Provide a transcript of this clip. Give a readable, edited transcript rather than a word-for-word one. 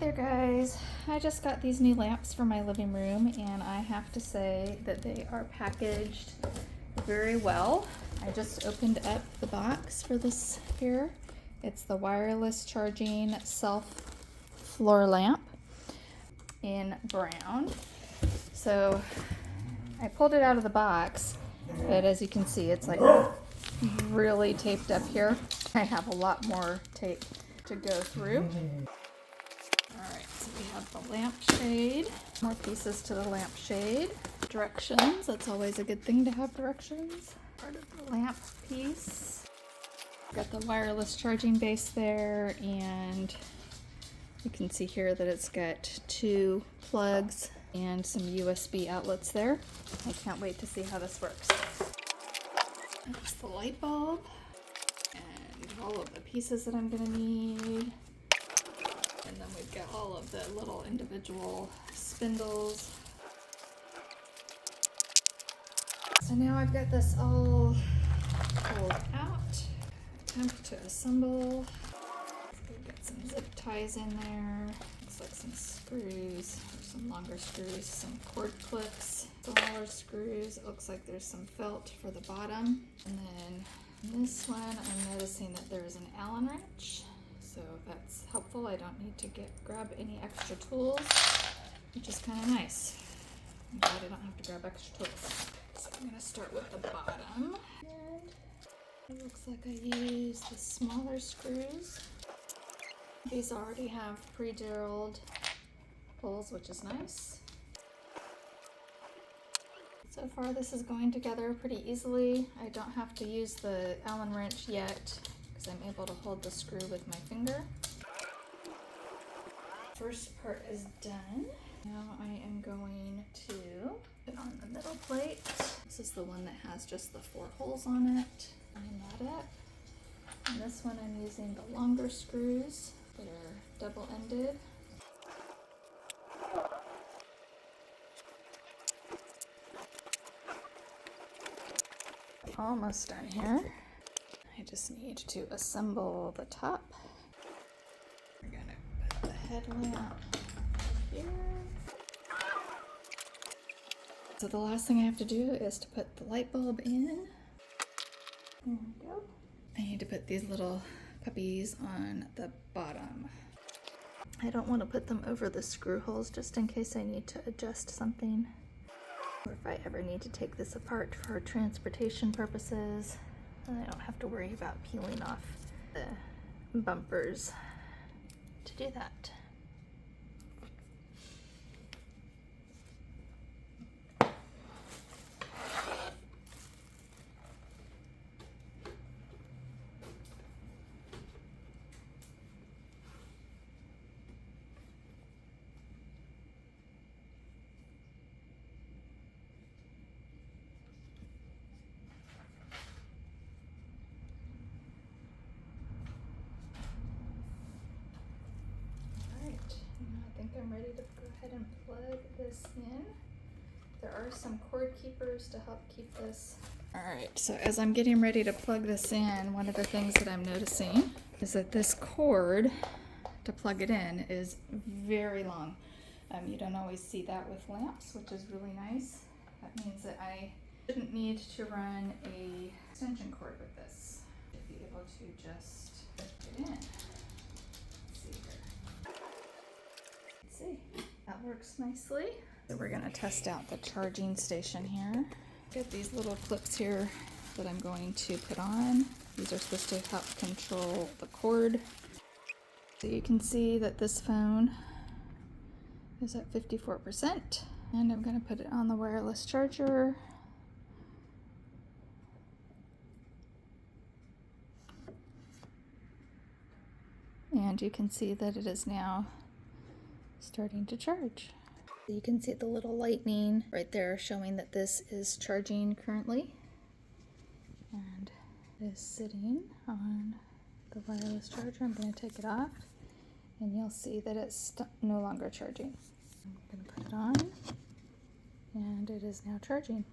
There guys, I just got these new lamps for my living room and I have to say that they are packaged very well. I just opened up the box for this here. It's the wireless charging self floor lamp in brown. So I pulled it out of the box, but as you can see it's like really taped up here. I have a lot more tape to go through. Alright, so we have the lampshade, more pieces to the lampshade, directions, that's always a good thing to have directions, part of the lamp piece. Got the wireless charging base there, and you can see here that it's got 2 plugs and some USB outlets there. I can't wait to see how this works. That's the light bulb, and all of the pieces that I'm going to need. And then we've got all of the little individual spindles. So now I've got this all pulled out. Time to assemble. We've got some zip ties in there. Looks like some screws, or some longer screws, some cord clips, smaller screws. It looks like there's some felt for the bottom. And then this one, I'm noticing that there's an Allen wrench. So that's helpful. I don't need to grab any extra tools, which is kind of nice. I'm glad I don't have to grab extra tools. So I'm going to start with the bottom. And it looks like I used the smaller screws. These already have pre-drilled holes, which is nice. So far this is going together pretty easily. I don't have to use the Allen wrench yet, I'm able to hold the screw with my finger. First part is done. Now I am going to put on the middle plate. This is the one that has just the 4 holes on it. Line that up. And this one I'm using the longer screws that are double-ended. Almost done here. I just need to assemble the top. We're gonna put the headlamp here. So the last thing I have to do is to put the light bulb in. There we go. I need to put these little puppies on the bottom. I don't want to put them over the screw holes just in case I need to adjust something, or if I ever need to take this apart for transportation purposes. And I don't have to worry about peeling off the bumpers to do that. I'm ready to go ahead and plug this in. There are some cord keepers to help keep this. Alright, so as I'm getting ready to plug this in, one of the things that I'm noticing is that this cord to plug it in is very long. You don't always see that with lamps, which is really nice. That means that I shouldn't need to run a extension cord with this. I should be able to just put it in. That works nicely. So we're going to test out the charging station here. Got these little clips here that I'm going to put on. These are supposed to help control the cord. So you can see that this phone is at 54%. And I'm going to put it on the wireless charger. And you can see that it is now starting to charge. You can see the little lightning right there showing that this is charging currently, and it is sitting on the wireless charger. I'm going to take it off and you'll see that it's no longer charging. I'm going to put it on and it is now charging.